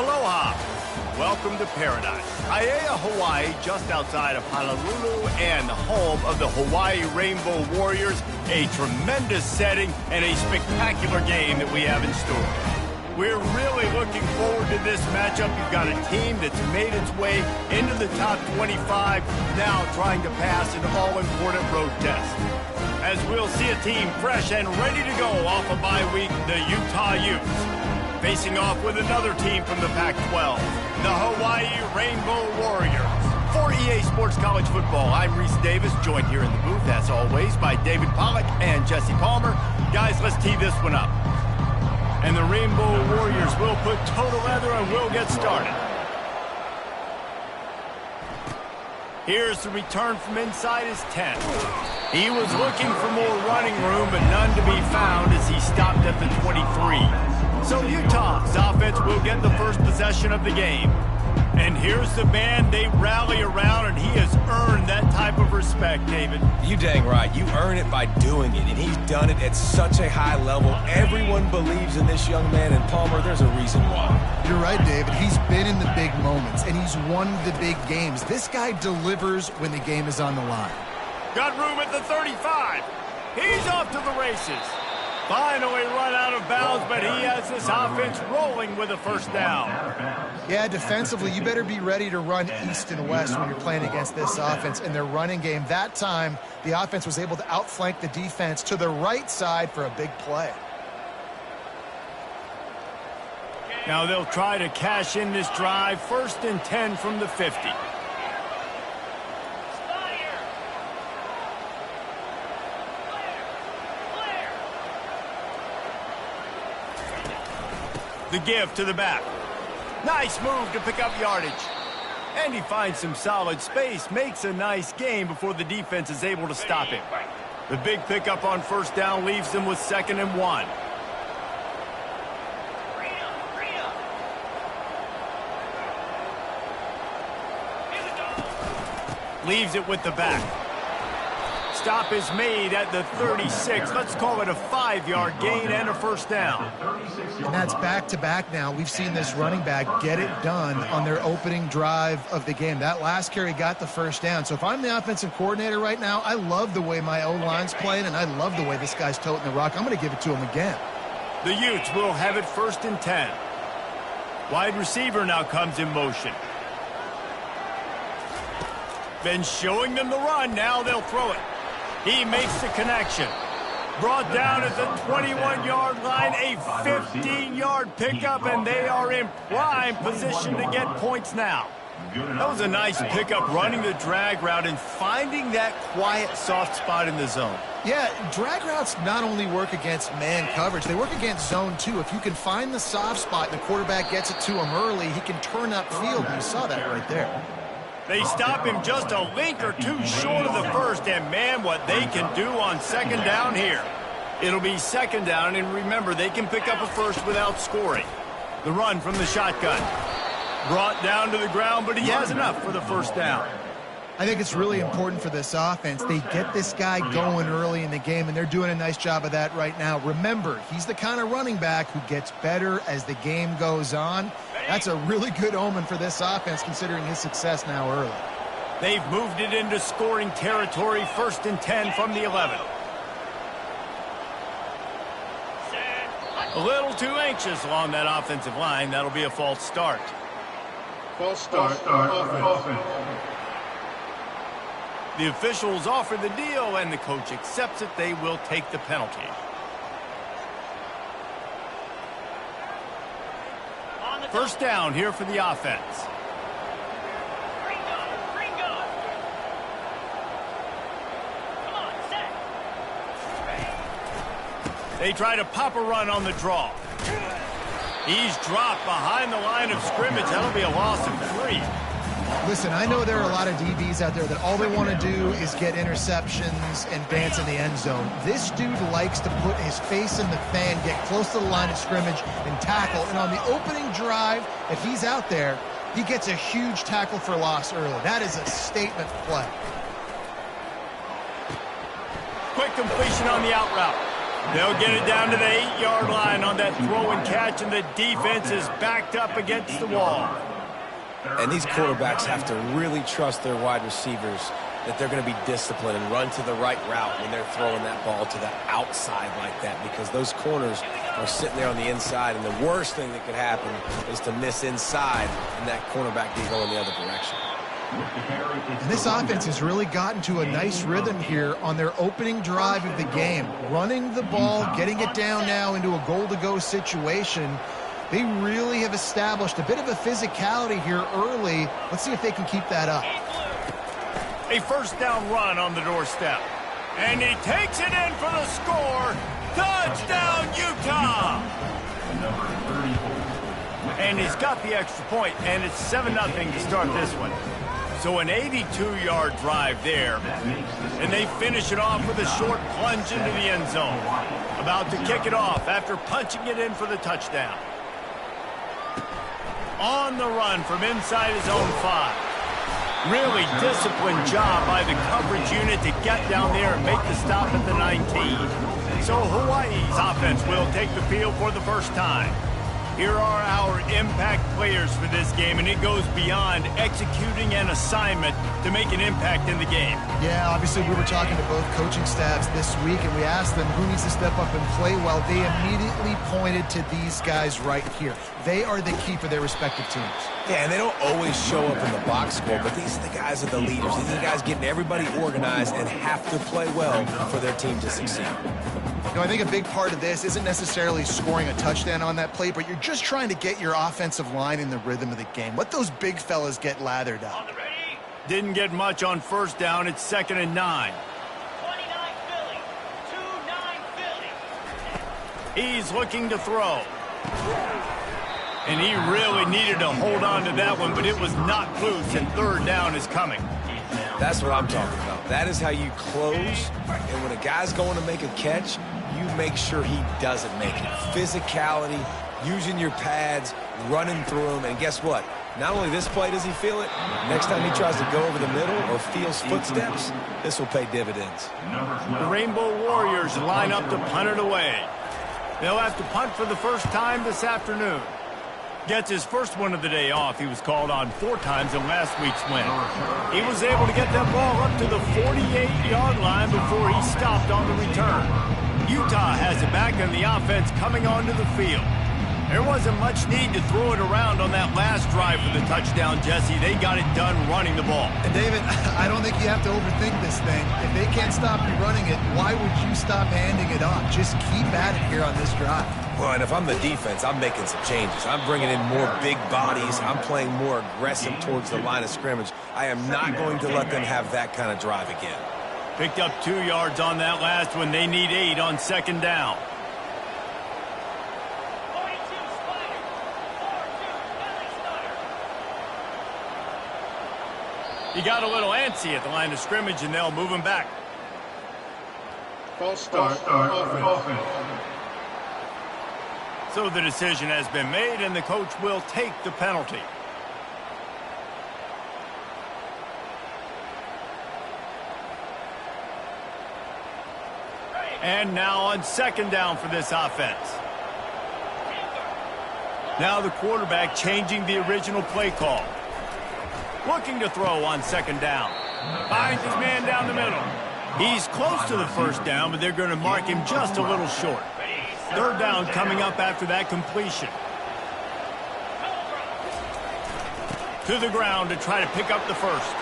Aloha. Welcome to paradise. Ncaa, Hawaii, just outside of Honolulu and the home of the Hawaii Rainbow Warriors. A tremendous setting and a spectacular game that we have in store. We're really looking forward to this matchup. You've got a team that's made its way into the top 25, now trying to pass an all-important road test. As we'll see a team fresh and ready to go off a bye week, the Utah Utes. Facing off with another team from the Pac-12, the Hawaii Rainbow Warriors. For EA Sports College Football, I'm Reese Davis, joined here in the booth, as always, by David Pollack and Jesse Palmer. Guys, let's tee this one up. And the Rainbow Warriors will put total leather and we'll get started. Here's the return from inside his 10. He was looking for more running room, but none to be found as he stopped at the 23. So Utah's offense will get the first possession of the game. And here's the man they rally around, and he has earned that type of respect, David. You dang right. You earn it by doing it, and he's done it at such a high level. Everyone believes in this young man, and Palmer, there's a reason why. You're right, David. He's been in the big moments, and he's won the big games. This guy delivers when the game is on the line. Got room at the 35. He's off to the races. Finally run out of bounds, but he has this offense rolling with a first down. Yeah, defensively, you better be ready to run east and west when you're playing against this offense. In their running game, that time, the offense was able to outflank the defense to the right side for a big play. Now they'll try to cash in this drive. 1st and 10 from the 50. The give to the back. Nice move to pick up yardage. And he finds some solid space, makes a nice gain before the defense is able to stop him. The big pickup on first down leaves them with 2nd and 1. Leaves it with the back. Stop is made at the 36. Let's call it a 5-yard gain and a first down. And that's back-to-back now. We've seen this running back get it done on their opening drive of the game. That last carry got the first down. So if I'm the offensive coordinator right now, I love the way my O-line's playing, and I love the way this guy's toting the rock. I'm going to give it to him again. The Utes will have it 1st and 10. Wide receiver now comes in motion. Been showing them the run. Now they'll throw it. He makes the connection. Brought down at the 21-yard line, a 15-yard pickup, and they are in prime position to get points now. That was a nice pickup, running the drag route and finding that quiet, soft spot in the zone. Yeah, drag routes not only work against man coverage, they work against zone too. If you can find the soft spot and the quarterback gets it to him early, he can turn upfield, and you saw that right there. They stop him just a link or two short of the first, and man, what they can do on 2nd down here. It'll be 2nd down, and remember, they can pick up a first without scoring. The run from the shotgun. Brought down to the ground, but he has enough for the first down. I think it's really important for this offense. They get this guy going early in the game, and they're doing a nice job of that right now. Remember, he's the kind of running back who gets better as the game goes on. That's a really good omen for this offense, considering his success now early. They've moved it into scoring territory, 1st and 10 from the 11. A little too anxious along that offensive line. That'll be a false start. False start. Offense. The officials offer the deal, and the coach accepts it. They will take the penalty. First down here for the offense. They try to pop a run on the draw. He's dropped behind the line of scrimmage. That'll be a loss of 3. Listen, I know there are a lot of DBs out there that all they want to do is get interceptions and dance in the end zone. This dude likes to put his face in the fan, get close to the line of scrimmage, and tackle. And on the opening drive, if he's out there, he gets a huge tackle for loss early. That is a statement play. Quick completion on the out route. They'll get it down to the 8-yard line on that throw and catch, and the defense is backed up against the wall. And these quarterbacks have to really trust their wide receivers that they're going to be disciplined and run to the right route when they're throwing that ball to the outside like that, because those corners are sitting there on the inside, and the worst thing that could happen is to miss inside and that cornerback be going the other direction. And this offense has really gotten to a nice rhythm here on their opening drive of the game. Running the ball, getting it down now into a goal-to-go situation. They really have established a bit of a physicality here early. Let's see if they can keep that up. A first down run on the doorstep. And he takes it in for the score. Touchdown, Utah! And he's got the extra point, and it's 7-0 to start this one. So an 82-yard drive there, and they finish it off with a short plunge into the end zone. About to kick it off after punching it in for the touchdown. On the run from inside his own 5. Really disciplined job by the coverage unit to get down there and make the stop at the 19. So Hawaii's offense will take the field for the first time. Here are our impact players for this game, and it goes beyond executing an assignment to make an impact in the game. Yeah, obviously we were talking to both coaching staffs this week, and we asked them who needs to step up and play well. They immediately pointed to these guys right here. They are the key for their respective teams. Yeah, and they don't always show up in the box score, but these are the guys that are the leaders. These are the guys getting everybody organized and have to play well for their team to succeed. You know, I think a big part of this isn't necessarily scoring a touchdown on that play, but you're just trying to get your offensive line in the rhythm of the game. Let those big fellas get lathered up. Didn't get much on first down. It's 2nd and 9. 29 Philly. 2-9 Philly. He's looking to throw. And he really needed to hold on to that one, but it was not loose, and 3rd down is coming. That's what I'm talking about. That is how you close, and when a guy's going to make a catch, you make sure he doesn't make it. Physicality, using your pads, running through them, and guess what? Not only this play does he feel it, next time he tries to go over the middle or feels footsteps, this will pay dividends. The Rainbow Warriors line up to punt it away. They'll have to punt for the first time this afternoon. Gets his first one of the day off. He was called on 4 times in last week's win. He was able to get that ball up to the 48-yard line before he stopped on the return. Utah has it back, and the offense coming onto the field. There wasn't much need to throw it around on that last drive for the touchdown, Jesse. They got it done running the ball. And David, I don't think you have to overthink this thing. If they can't stop you running it, why would you stop handing it off? Just keep at it here on this drive. Well, and if I'm the defense, I'm making some changes. I'm bringing in more big bodies. I'm playing more aggressive towards the line of scrimmage. I am not going to let them have that kind of drive again. Picked up 2 yards on that last one. They need 8 on 2nd down. 42 Spider. 4-2 Philly starter. He got a little antsy at the line of scrimmage, and they'll move him back. False start offense. So the decision has been made, and the coach will take the penalty. And now on 2nd down for this offense. Now the quarterback changing the original play call. Looking to throw on 2nd down. Finds his man down the middle. He's close to the first down, but they're going to mark him just a little short. 3rd down coming up after that completion. To the ground to try to pick up the first.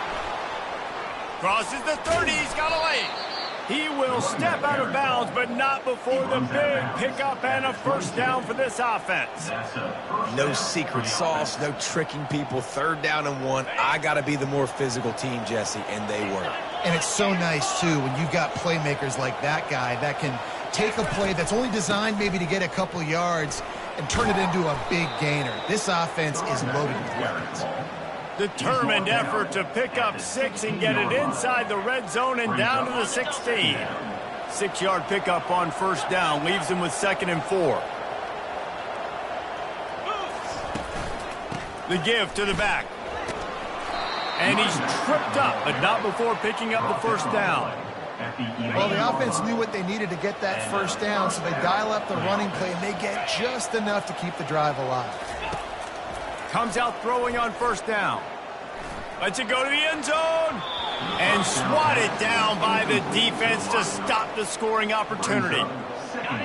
Crosses the 30. He's got a lane. He will step out of bounds, but not before the big pickup and a first down for this offense. No secret sauce, no tricking people. 3rd down and 1. I got to be the more physical team, Jesse, and they were. And it's so nice, too, when you've got playmakers like that guy that can take a play that's only designed maybe to get a couple yards and turn it into a big gainer. This offense is loaded with weapons. Determined effort to pick up 6 and get it inside the red zone and down to the 16. 6-yard pickup on 1st down leaves him with 2nd and 4. The give to the back. And he's tripped up, but not before picking up the first down. Well, the offense knew what they needed to get that first down, so they dial up the running play, and they get just enough to keep the drive alive. Comes out throwing on first down. Lets it go to the end zone. And swatted down by the defense to stop the scoring opportunity.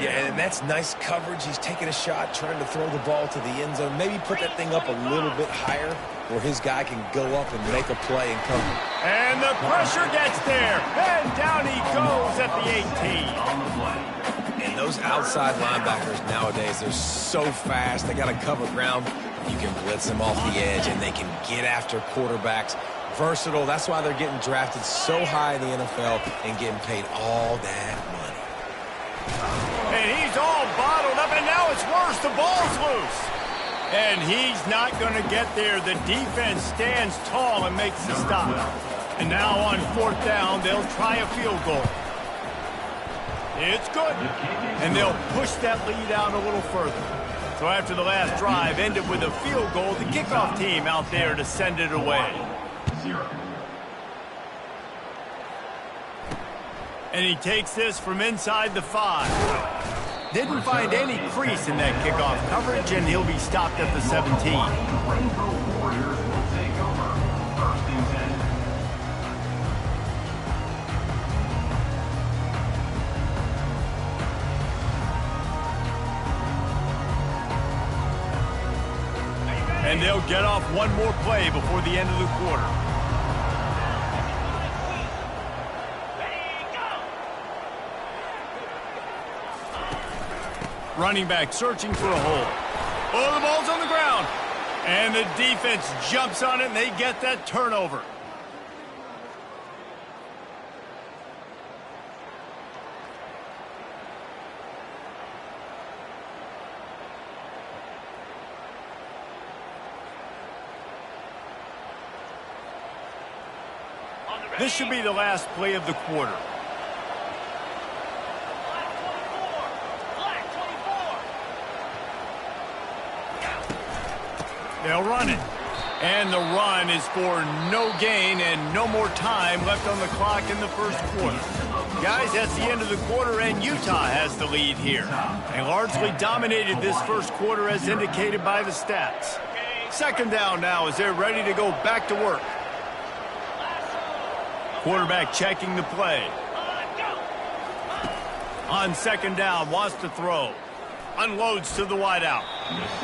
Yeah, and that's nice coverage. He's taking a shot, trying to throw the ball to the end zone. Maybe put that thing up a little bit higher where his guy can go up and make a play and cover. And the pressure gets there. And down he goes at the 18. And those outside linebackers nowadays, they're so fast. They got to cover ground. You can blitz them off the edge, and they can get after quarterbacks. Versatile. That's why they're getting drafted so high in the NFL and getting paid all that money. And he's all bottled up, and now it's worse. The ball's loose. And he's not going to get there. The defense stands tall and makes the stop. And now on fourth down, they'll try a field goal. It's good. And they'll push that lead out a little further. So after the last drive ended with a field goal, the kickoff team out there to send it away. And he takes this from inside the 5. Didn't find any crease in that kickoff coverage, and he'll be stopped at the 17. And they'll get off one more play before the end of the quarter. Running back searching for a hole. Oh, the ball's on the ground. And the defense jumps on it, and they get that turnover. This should be the last play of the quarter. They'll run it. And the run is for no gain and no more time left on the clock in the first quarter. Guys, that's the end of the quarter, and Utah has the lead here. They largely dominated this first quarter as indicated by the stats. Second down now as they're ready to go back to work. Quarterback checking the play. On second down, wants to throw. Unloads to the wideout.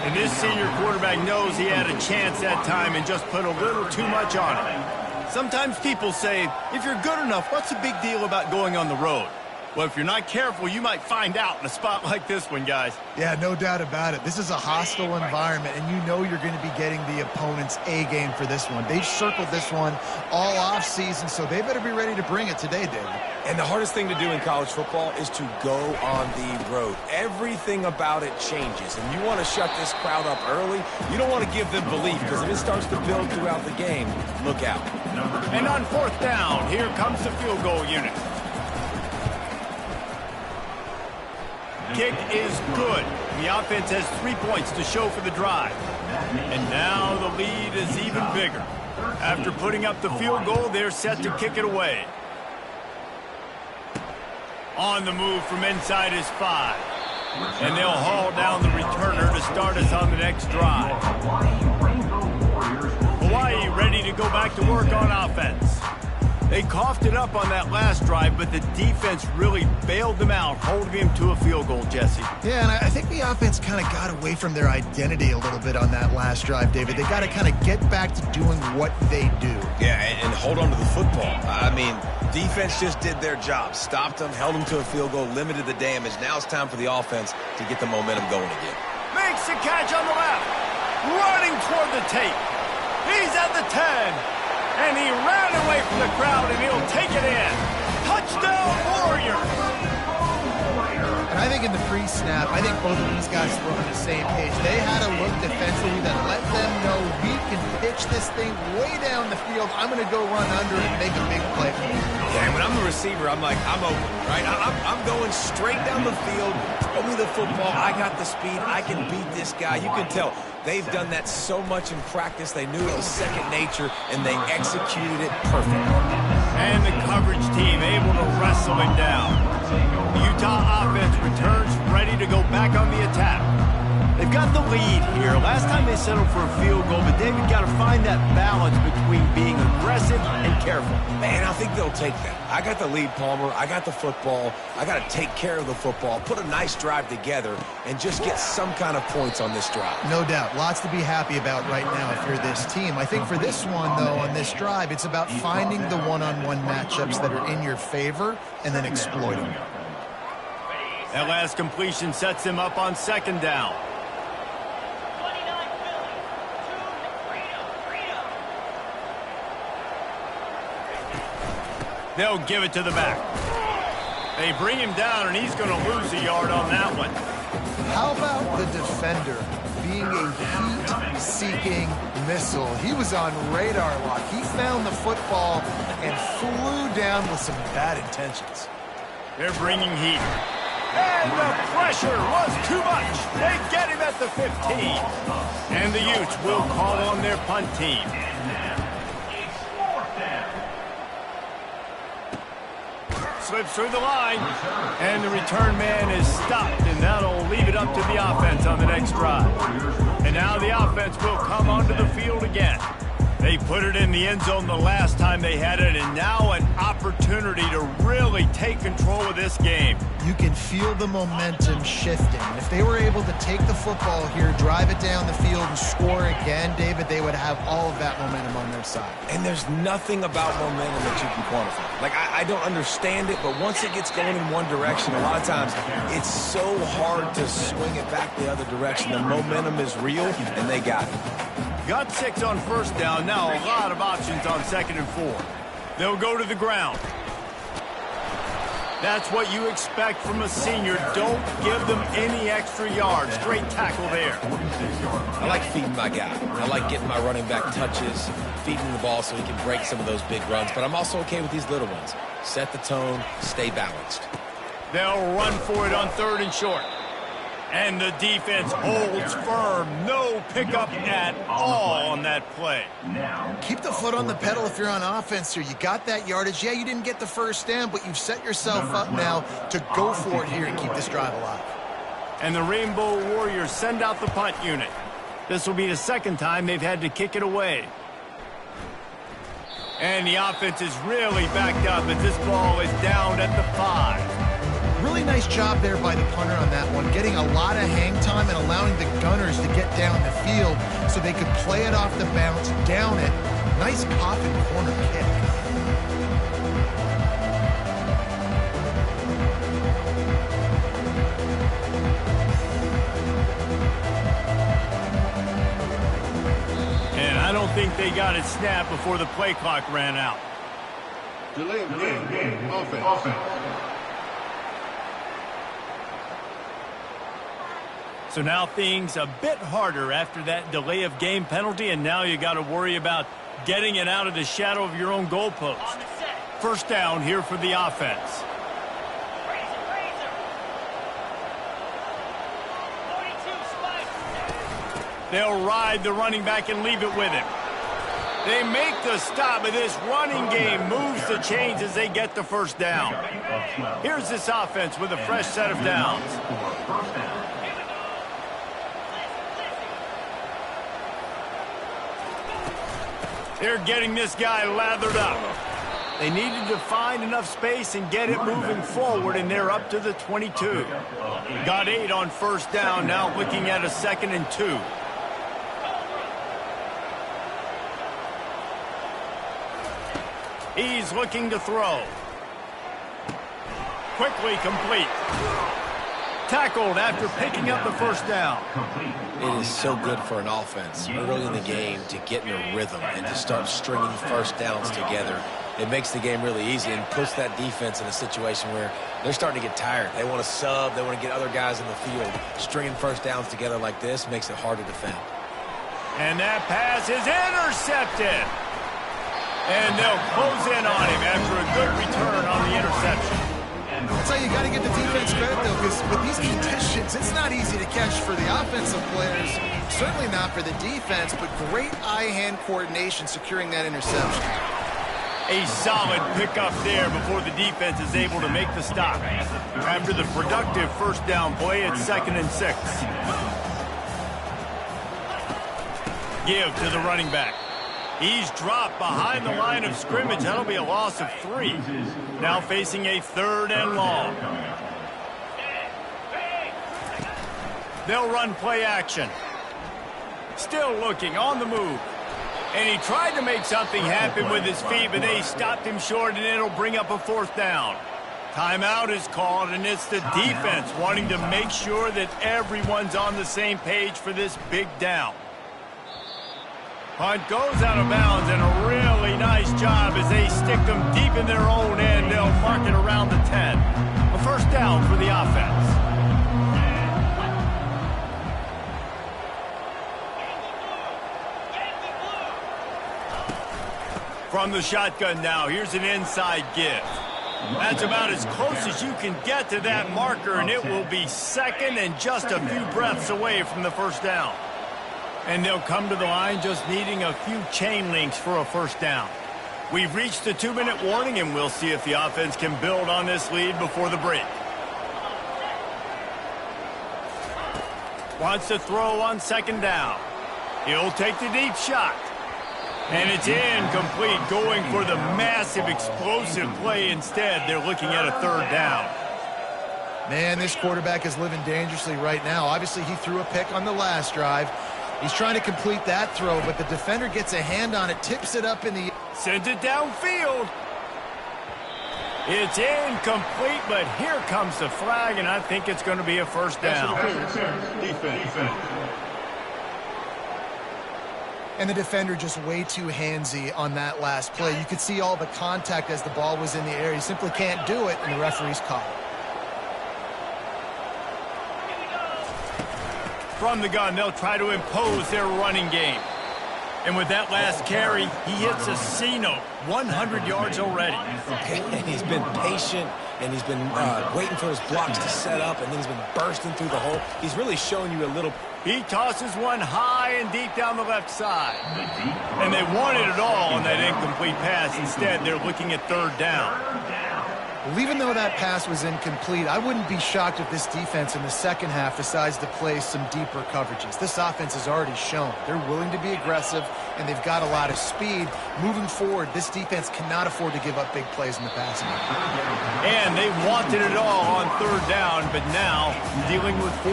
And this senior quarterback knows he had a chance that time and just put a little too much on it. Sometimes people say, if you're good enough, what's the big deal about going on the road? Well, if you're not careful, you might find out in a spot like this one, guys. Yeah, no doubt about it. This is a hostile environment, and you know you're going to be getting the opponent's A game for this one. They've circled this one all offseason, so they better be ready to bring it today, David. And the hardest thing to do in college football is to go on the road. Everything about it changes, and you want to shut this crowd up early. You don't want to give them belief, because if it starts to build throughout the game, look out. And on fourth down, here comes the field goal unit. Kick is good. The offense has 3 points to show for the drive. And now the lead is even bigger. After putting up the field goal, they're set to kick it away. On the move from inside his 5. And they'll haul down the returner to start us on the next drive. Hawaii ready to go back to work on offense. They coughed it up on that last drive, but the defense really bailed them out, holding them to a field goal, Jesse. Yeah, and I think the offense kind of got away from their identity a little bit on that last drive, David. They got to kind of get back to doing what they do. Yeah, and hold on to the football. I mean, defense just did their job. Stopped them, held them to a field goal, limited the damage. Now it's time for the offense to get the momentum going again. Makes the catch on the left. Running toward the tape. He's at the 10. And he ran away from the crowd, and he'll take it in. Touchdown, Warriors! And I think in the pre-snap, I think both of these guys were on the same page. They had a look defensively that let them know we can pitch this thing way down the field. I'm going to go run under it and make a big play. Yeah, and when I'm the receiver, I'm like, I'm open, right? I'm going straight down the field. Throw me the football. I got the speed. I can beat this guy. You can tell. They've done that so much in practice. They knew it was second nature, and they executed it perfectly. And the coverage team able to wrestle him down. The Utah offense returns ready to go back on the attack. They've got the lead here. Last time they settled for a field goal, but David got to find that balance between being aggressive and careful. Man, I think they'll take that. I got the lead, Palmer. I got the football. I got to take care of the football, put a nice drive together, and just get some kind of points on this drive. No doubt. Lots to be happy about right now if you're this team. I think for this one, though, on this drive, it's about finding the one-on-one matchups that are in your favor and then exploiting them. That last completion sets him up on second down. 29 Philly. Freedom. They'll give it to the back. They bring him down, and he's going to lose a yard on that one. How about the defender being a heat-seeking missile? He was on radar lock. He found the football and flew down with some bad intentions. They're bringing heat. And the pressure was too much. They get him at the 15. And the Utes will call on their punt team. Slips through the line. And the return man is stopped. And that'll leave it up to the offense on the next drive. And now the offense will come onto the field again. They put it in the end zone the last time they had it, and now an opportunity to really take control of this game. You can feel the momentum shifting. If they were able to take the football here, drive it down the field, and score again, David, they would have all of that momentum on their side. And there's nothing about momentum that you can quantify. Like, I don't understand it, but once it gets going in one direction, a lot of times it's so hard to swing it back the other direction. The momentum is real, and they got it. Got 6 on first down. Now a lot of options on 2nd and 4. They'll go to the ground. That's what you expect from a senior. Don't give them any extra yards. Great tackle there. I like feeding my guy. I like getting my running back touches, feeding the ball so he can break some of those big runs. But I'm also okay with these little ones. Set the tone, stay balanced. They'll run for it on 3rd and short. And the defense holds firm. No pickup at all on that play. Keep the foot on the pedal if you're on offense here. You got that yardage. Yeah, you didn't get the first down, but you've set yourself up now to go for it here and keep this drive alive. And the Rainbow Warriors send out the punt unit. This will be the 2nd time they've had to kick it away. And the offense is really backed up as this ball is down at the 5. Really nice job there by the punter on that one, getting a lot of hang time and allowing the Gunners to get down the field so they could play it off the bounce, down it. Nice pop and corner kick. And I don't think they got it snapped before the play clock ran out. Delay of game. Offense. So now things a bit harder after that delay of game penalty, and now you got to worry about getting it out of the shadow of your own goalpost. On the set. First down here for the offense. Razor. 42 spike. They'll ride the running back and leave it with him. They make the stop, but this running game moves the chains as they get the first down. Here's this offense with a fresh set of downs. They're getting this guy lathered up. They needed to find enough space and get it moving forward, and they're up to the 22. Got 8 on first down, now looking at a 2nd and 2. He's looking to throw. Quickly complete. Tackled after picking up the first down. It is so good for an offense early in the game to get in a rhythm and to start stringing first downs together. It makes the game really easy and puts that defense in a situation where they're starting to get tired. They want to sub. They want to get other guys in the field. Stringing first downs together like this makes it hard to defend. And that pass is intercepted. And they'll close in on him after a good return on the interception. That's how you got to give the defense credit, though, because with these conditions, it's not easy to catch for the offensive players. Certainly not for the defense, but great eye-hand coordination securing that interception. A solid pickup there before the defense is able to make the stop. After the productive first down play, it's 2nd and 6. Give to the running back. He's dropped behind the line of scrimmage. That'll be a loss of 3. Now facing a 3rd and long. They'll run play action. Still looking on the move. And he tried to make something happen with his feet, but they stopped him short, and it'll bring up a 4th down. Timeout is called, and it's the defense wanting to make sure that everyone's on the same page for this big down. Punt goes out of bounds, and a really nice job as they stick them deep in their own end. They'll mark it around the 10. A 1st down for the offense. From the shotgun now, here's an inside give. That's about as close as you can get to that marker, and it will be 2nd and just a few breaths away from the 1st down. And they'll come to the line just needing a few chain links for a 1st down. We've reached the 2-minute warning, and we'll see if the offense can build on this lead before the break. Wants to throw on 2nd down. He'll take the deep shot. And it's incomplete, going for the massive explosive play instead. They're looking at a 3rd down. Man, this quarterback is living dangerously right now. Obviously, he threw a pick on the last drive. He's trying to complete that throw, but the defender gets a hand on it, tips it up in the... Sends it downfield. It's incomplete, but here comes the flag, and I think it's going to be a 1st down. Defense. And the defender just way too handsy on that last play. You could see all the contact as the ball was in the air. He simply can't do it, and the referee's caught it. From the gun, they'll try to impose their running game. And with that last carry, he hits a C-note. 100 yards already. And he's been patient, and he's been waiting for his blocks to set up, and then he's been bursting through the hole. He's really showing you a little... He tosses one high and deep down the left side. And they wanted it all on that incomplete pass. Instead, they're looking at 3rd down. Well, even though that pass was incomplete, I wouldn't be shocked if this defense in the 2nd half decides to play some deeper coverages. This offense has already shown they're willing to be aggressive, and they've got a lot of speed. Moving forward, this defense cannot afford to give up big plays in the passing game. And they wanted it all on 3rd down, but now dealing with 4.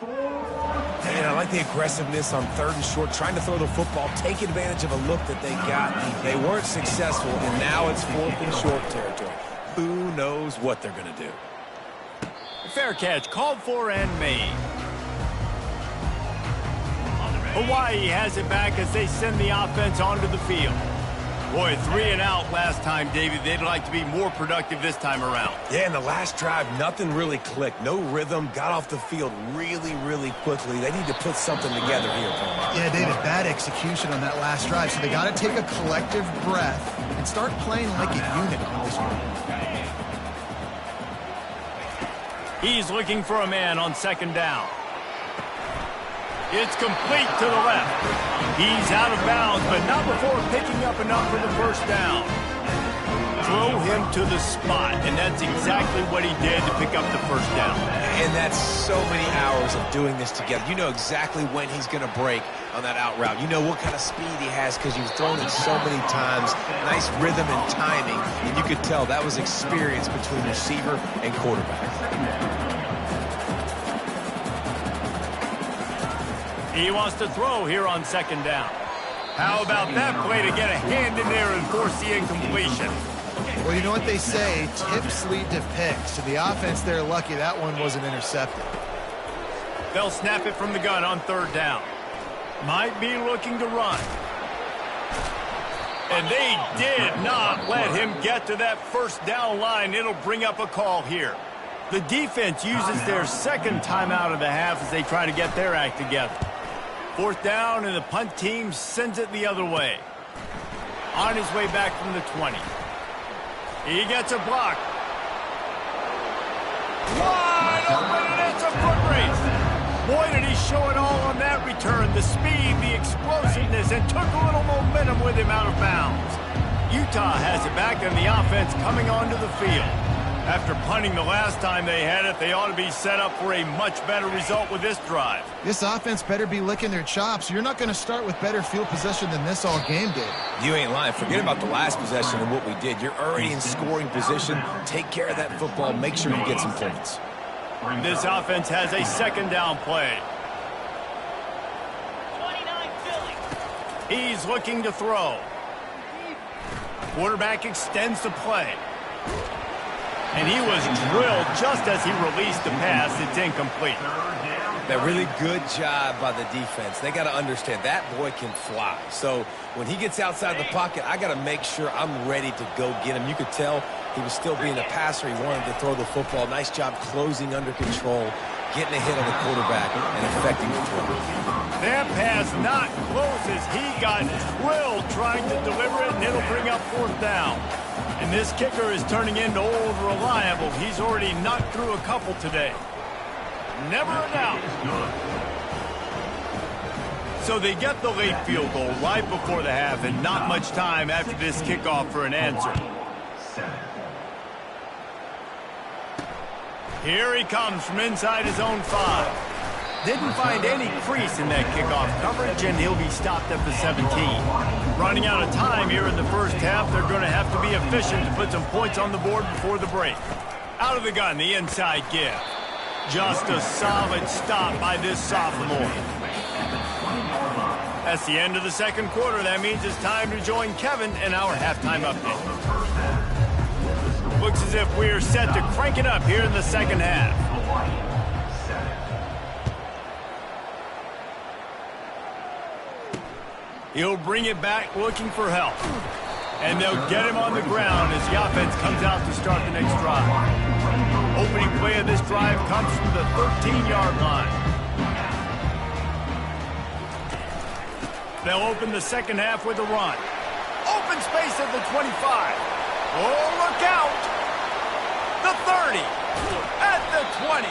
Man, I like the aggressiveness on 3rd and short, trying to throw the football, take advantage of a look that they got. They weren't successful, and now it's 4th and short territory. Who knows what they're going to do? Fair catch, called for and made. Hawaii has it back as they send the offense onto the field. Boy, 3 and out last time, David. They'd like to be more productive this time around. Yeah, in the last drive, nothing really clicked. No rhythm, got off the field really, really quickly. They need to put something together here, Paul. Yeah, David, bad execution on that last drive, so they got to take a collective breath and start playing like a unit on this one. He's looking for a man on 2nd down. It's complete to the left. He's out of bounds, but not before picking up enough for the 1st down. Throw him to the spot, and that's exactly what he did to pick up the 1st down. And that's so many hours of doing this together. You know exactly when he's going to break on that out route. You know what kind of speed he has because you've thrown it so many times. Nice rhythm and timing, and you could tell that was experience between receiver and quarterback. He wants to throw here on 2nd down. How about that play to get a hand in there and force the incompletion? Well, you know what they say, tips lead to picks. To the offense, they're lucky that one wasn't intercepted. They'll snap it from the gun on 3rd down. Might be looking to run. And they did not let him get to that 1st down line. It'll bring up a call here. The defense uses their 2nd timeout of the half as they try to get their act together. 4th down, and the punt team sends it the other way. on his way back from the 20. He gets a block. Wide open, and it's a foot race. Boy, did he show it all on that return. The speed, the explosiveness, and took a little momentum with him out of bounds. Utah has it back, and the offense coming onto the field. After punting the last time they had it, they ought to be set up for a much better result with this drive. This offense better be licking their chops. You're not going to start with better field possession than this all game did. You ain't lying. Forget about the last possession and what we did. You're already in scoring position. Take care of that football. Make sure you get some points. This offense has a second down play. 29 Philly. He's looking to throw. Quarterback extends the play. And he was drilled just as he released the pass. It's incomplete. That really good job by the defense. They got to understand that boy can fly. So when he gets outside the pocket, I got to make sure I'm ready to go get him. You could tell he was still being a passer. He wanted to throw the football. Nice job closing under control, getting a hit on the quarterback, and affecting the throw. That pass not close as he got drilled trying to deliver it, and it'll bring up fourth down. And this kicker is turning into old reliable. He's already knocked through a couple today. Never a doubt. So they get the late field goal right before the half, and not much time after this kickoff for an answer. Here he comes from inside his own 5. Didn't find any crease in that kickoff coverage, and he'll be stopped at the 17. Running out of time here in the first half, they're going to have to be efficient to put some points on the board before the break. Out of the gun, the inside give. Just a solid stop by this sophomore. That's the end of the second quarter. That means it's time to join Kevin in our halftime update. Looks as if we're set to crank it up here in the second half. He'll bring it back looking for help. And they'll get him on the ground as the offense comes out to start the next drive. Opening play of this drive comes from the 13-yard line. They'll open the second half with a run. Open space at the 25. Oh, look out! The 30. At the 20.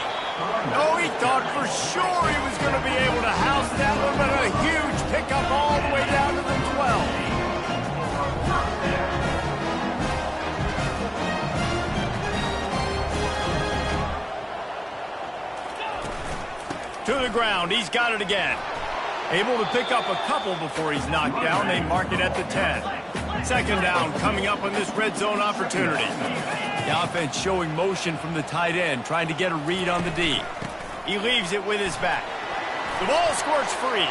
Oh, he thought for sure he was going to be able to house that one, but a huge pickup all the way down to the 12. To the ground. He's got it again. Able to pick up a couple before he's knocked down. They mark it at the 10. Second down coming up on this red zone opportunity. The offense showing motion from the tight end, trying to get a read on the D. He leaves it with his back. The ball squirts free.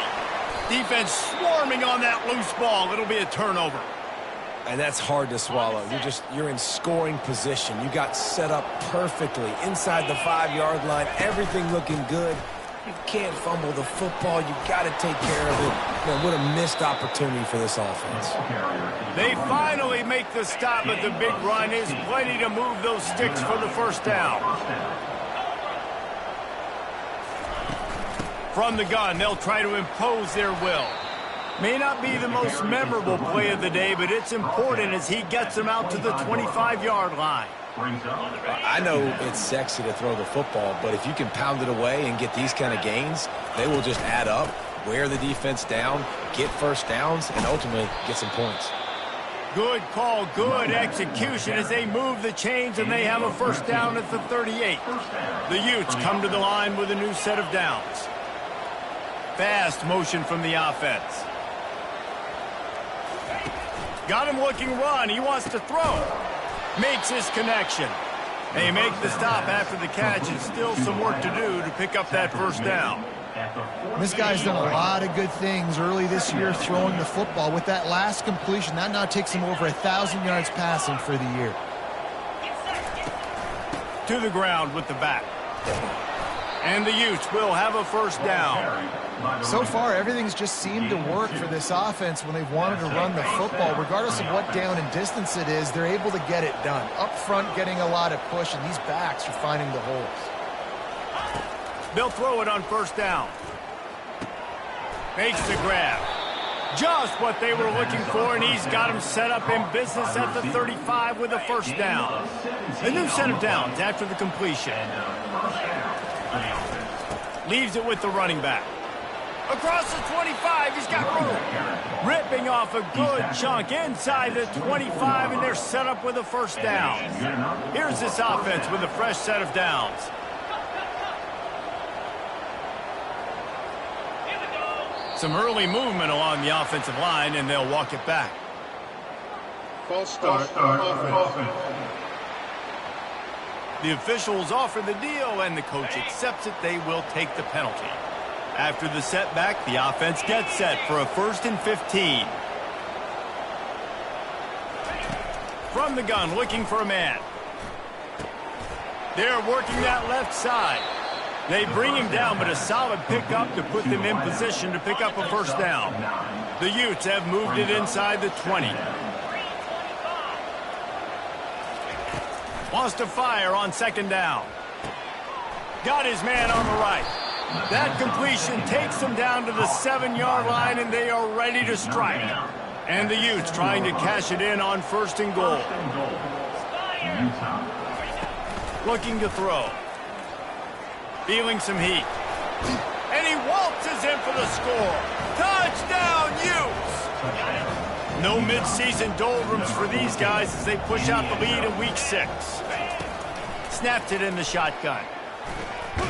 Defense swarming on that loose ball. It'll be a turnover. And that's hard to swallow. You're in scoring position. You got set up perfectly inside the 5-yard line. Everything looking good. You can't fumble the football. You got to take care of it. Man, what a missed opportunity for this offense. They finally make the stop, but the big run is plenty to move those sticks for the first down. From the gun, they'll try to impose their will. May not be the most memorable play of the day, but it's important as he gets them out to the 25-yard line. I know it's sexy to throw the football, but if you can pound it away and get these kind of gains, they will just add up, wear the defense down, get first downs, and ultimately get some points. Good call, good execution as they move the chains, and they have a first down at the 38. The Utes come to the line with a new set of downs. Fast motion from the offense. Got him looking run. He wants to throw. Makes his connection. They make the stop after the catch, and still some work to do to pick up that first down. This guy's done a lot of good things early this year throwing the football. With that last completion, that now takes him over 1,000 yards passing for the year. To the ground with the back. And the Utes will have a first down. So far, everything's just seemed to work for this offense when they've wanted to run the football. Regardless of what down and distance it is, they're able to get it done. Up front, getting a lot of push, and these backs are finding the holes. They'll throw it on first down. Makes the grab. Just what they were looking for, and he's got him set up in business at the 35 with a first down. A new set of downs after the completion. Leaves it with the running back. Across the 25, he's got room. Ripping off a good chunk inside the 25, and they're set up with a first down. Here's this offense with a fresh set of downs. Some early movement along the offensive line, and they'll walk it back. False start. Offense. The officials offer the deal, and the coach accepts it. They will take the penalty. After the setback, the offense gets set for a 1st and 15. From the gun, looking for a man. They're working that left side. They bring him down, but a solid pickup to put them in position to pick up a first down. The Utes have moved it inside the 20. Wants to fire on 2nd down. Got his man on the right. That completion takes them down to the 7-yard line, and they are ready to strike. And the Utes trying to cash it in on 1st and goal. Looking to throw. Feeling some heat. And he waltzes in for the score. Touchdown, Utes! No mid-season doldrums for these guys as they push out the lead in week 6. Snapped it in the shotgun.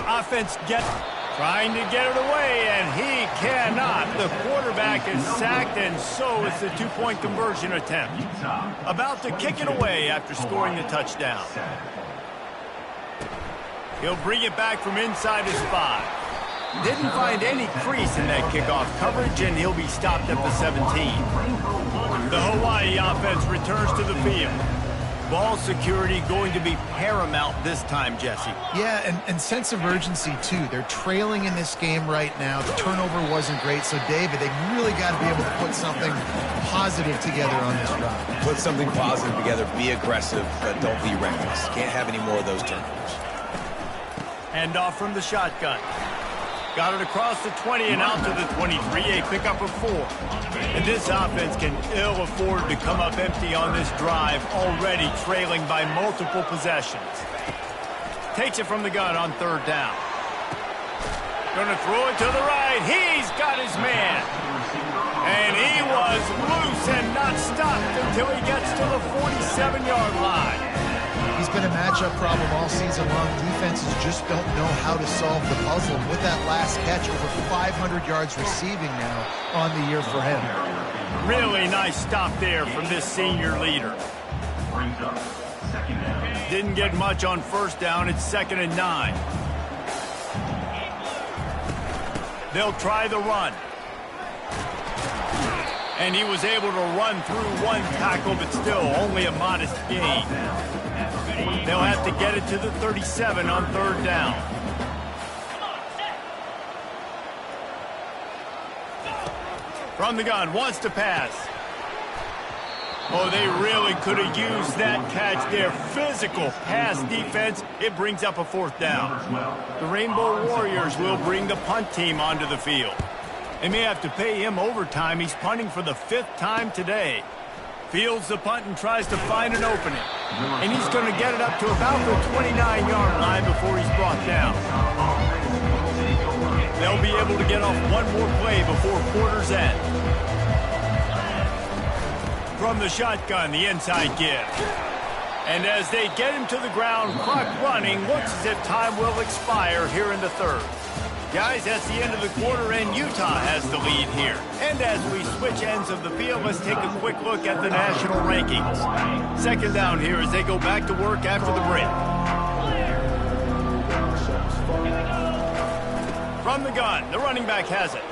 Offense trying to get it away, and he cannot. The quarterback is sacked, and so is the 2-point conversion attempt. About to kick it away after scoring the touchdown. He'll bring it back from inside his 5. Didn't find any crease in that kickoff coverage, and he'll be stopped at the 17. The Hawaii offense returns to the field. Ball security going to be paramount this time, Jesse. Yeah, and sense of urgency, too. They're trailing in this game right now. The turnover wasn't great. So, David, they really got to be able to put something positive together on this drive. Put something positive together. Be aggressive, but don't be reckless. Can't have any more of those turnovers. Hand off from the shotgun. Got it across the 20 and out to the 23, a pickup of 4. And this offense can ill afford to come up empty on this drive, already trailing by multiple possessions. Takes it from the gun on 3rd down. Gonna throw it to the right. He's got his man. And he was loose and not stopped until he gets to the 47-yard line. He's been a matchup problem all season long. Defenses just don't know how to solve the puzzle. With that last catch, over 500 yards receiving now on the year for him. Really nice stop there from this senior leader. Didn't get much on 1st down. It's 2nd and 9. They'll try the run. And he was able to run through 1 tackle, but still only a modest gain. They'll have to get it to the 37 on 3rd down. From the gun, wants to pass. Oh, they really could have used that catch there. Physical pass defense. It brings up a 4th down. The Rainbow Warriors will bring the punt team onto the field. They may have to pay him overtime. He's punting for the 5th time today. Fields the punt and tries to find an opening. And he's going to get it up to about the 29-yard line before he's brought down. They'll be able to get off one more play before quarter's end. From the shotgun, the inside give. And as they get him to the ground, clock running, looks as if time will expire here in the 3rd. Guys, that's the end of the quarter, and Utah has the lead here. And as we switch ends of the field, let's take a quick look at the national rankings. 2nd down here as they go back to work after the break. From the gun, the running back has it.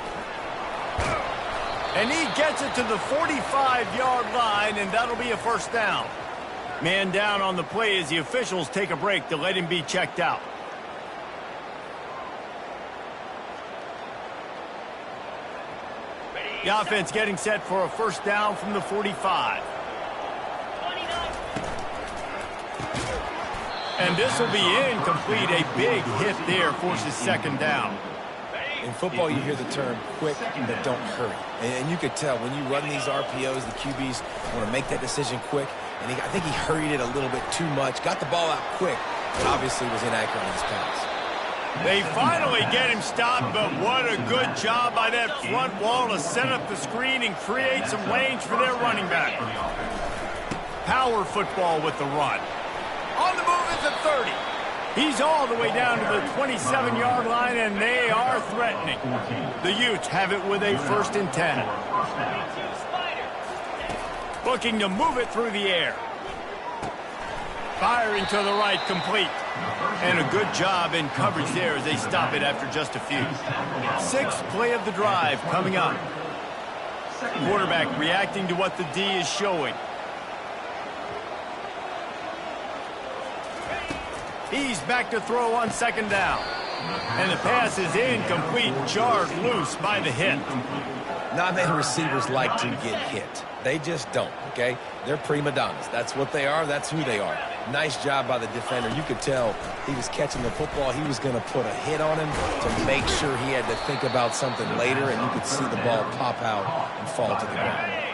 And he gets it to the 45-yard line, and that'll be a 1st down. Man down on the play as the officials take a break to let him be checked out. The offense getting set for a 1st down from the 45. And this will be incomplete. A big hit there forces 2nd down. In football, you hear the term quick, but don't hurry. And you could tell when you run these RPOs, the QBs want to make that decision quick. And I think he hurried it a little bit too much, got the ball out quick, but obviously was inaccurate in his pass. They finally get him stopped, but what a good job by that front wall to set up the screen and create some lanes for their running back. Power football with the run. On the move is the 30. He's all the way down to the 27-yard line, and they are threatening. The Utes have it with a 1st and 10. Looking to move it through the air. Firing to the right, complete. And a good job in coverage there as they stop it after just a few. 6th play of the drive coming up. Quarterback reacting to what the D is showing. He's back to throw on 2nd down. And the pass is incomplete, jarred loose by the hit. Not many receivers like to get hit. They just don't, okay? They're prima donnas. That's what they are. That's who they are. Nice job by the defender. You could tell he was catching the football. He was going to put a hit on him to make sure he had to think about something later, and you could see the ball pop out and fall to the ground.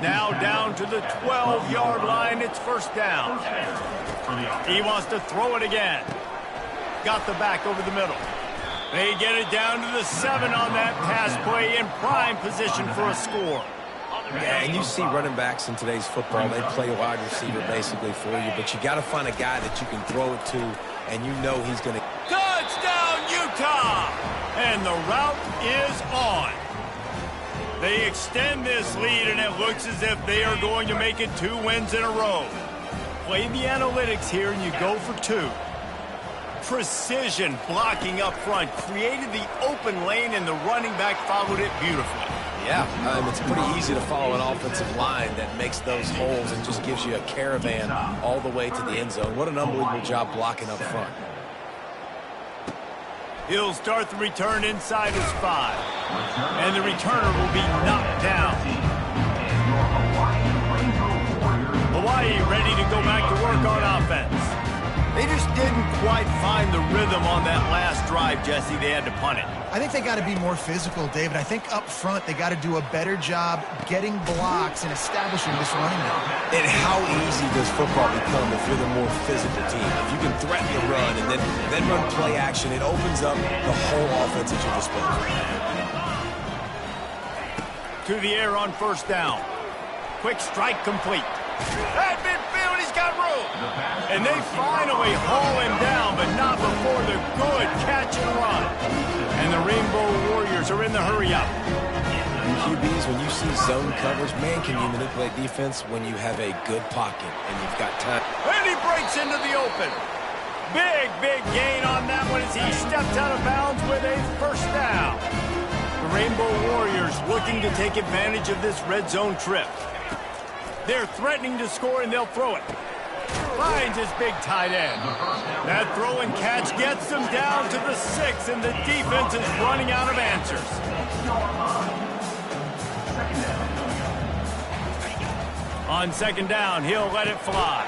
Now down to the 12-yard line. It's 1st down. He wants to throw it again. Got the back over the middle. They get it down to the 7 on that pass play in prime position for a score. Yeah, and you see running backs in today's football, they play wide receiver basically for you, but you got to find a guy that you can throw it to, and you know he's going to... Touchdown, Utah! And the route is on. They extend this lead, and it looks as if they are going to make it 2 wins in a row. Play the analytics here, and you go for 2. Precision blocking up front, created the open lane, and the running back followed it beautifully. Yeah, it's pretty easy to follow an offensive line that makes those holes and just gives you a caravan all the way to the end zone. What an unbelievable job blocking up front. He'll start the return inside his 5. And the returner will be knocked down. Hawaii ready to go back to work on offense. They just didn't quite find the rhythm on that last drive, Jesse. They had to punt it. I think they got to be more physical, David. I think up front they got to do a better job getting blocks and establishing this running game. And how easy does football become if you're the more physical team? If you can threaten the run and then run play action, it opens up the whole offense at your disposal. To the air on 1st down. Quick strike complete. At midfield, he's got room. And they finally haul him down, but not before the good catch and run. And the Rainbow Warriors are in the hurry-up. QBs, when you see zone coverage, man, can you manipulate defense when you have a good pocket and you've got time. And he breaks into the open. Big gain on that one as he steps out of bounds with a 1st down. The Rainbow Warriors looking to take advantage of this red zone trip. They're threatening to score, and they'll throw it. Finds his big tight end. That throw and catch gets them down to the 6, and the defense is running out of answers. On 2nd down, he'll let it fly.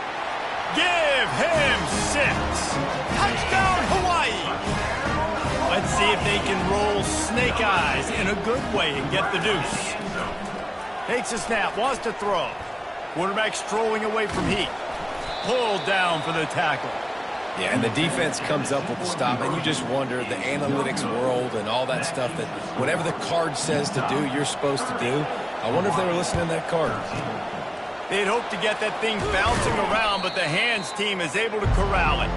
Give him 6. Touchdown, Hawaii. Let's see if they can roll snake eyes in a good way and get the deuce. Takes a snap, wants to throw. Quarterback strolling away from heat. Pulled down for the tackle. Yeah, and the defense comes up with the stop, and you just wonder, the analytics world and all that stuff, that whatever the card says to do, you're supposed to do. I wonder if they were listening to that card. They'd hoped to get that thing bouncing around, but the hands team is able to corral it.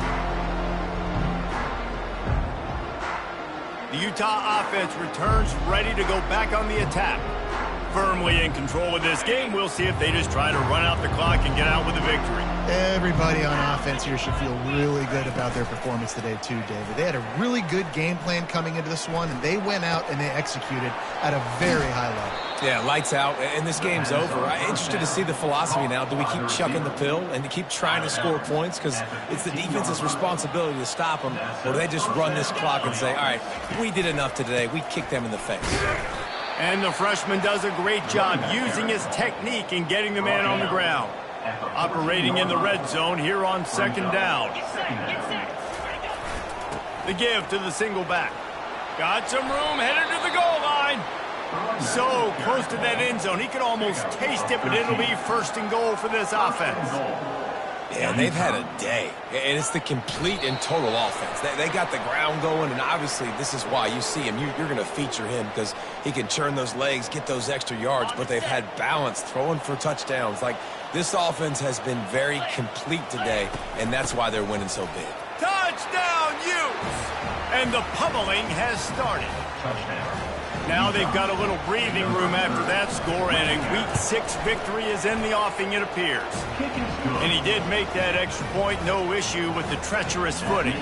The Utah offense returns ready to go back on the attack. Firmly in control of this game, we'll see if they just try to run out the clock and get out with a victory. Everybody on offense here should feel really good about their performance today too, David. They had a really good game plan coming into this one, and they went out and they executed at a very high level. Yeah, lights out, and this game's over. I'm interested to see the philosophy now. Do we keep chucking the pill and to keep trying to score points because it's the defense's responsibility to stop them, or do they just run this clock and say, all right, we did enough today. We kicked them in the face. And the freshman does a great job using his technique and getting the man on the ground. Operating in the red zone here on 2nd down. The give to the single back. Got some room, headed to the goal line. So close to that end zone, he could almost taste it, but it'll be first and goal for this offense. Yeah, they've had a day, and it's the complete and total offense. They got the ground going, and obviously this is why you see him. You're going to feature him because he can churn those legs, get those extra yards, but they've had balance, throwing for touchdowns. Like, this offense has been very complete today, and that's why they're winning so big. Touchdown, Utes! And the pummeling has started. Now they've got a little breathing room after that score, and a Week 6 victory is in the offing, it appears. And he did make that extra point, no issue with the treacherous footing.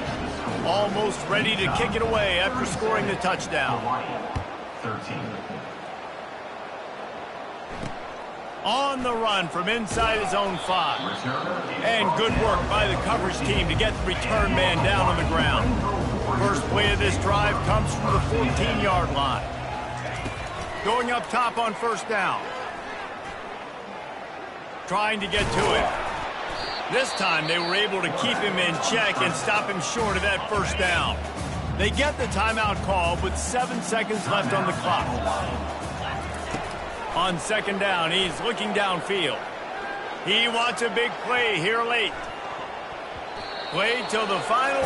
Almost ready to kick it away after scoring the touchdown. On the run from inside his own 5. And good work by the coverage team to get the return man down on the ground. First play of this drive comes from the 14-yard line. Going up top on first down. Trying to get to him. This time they were able to keep him in check and stop him short of that first down. They get the timeout call with 7 seconds left on the clock. On second down, he's looking downfield. He wants a big play here late. Play till the final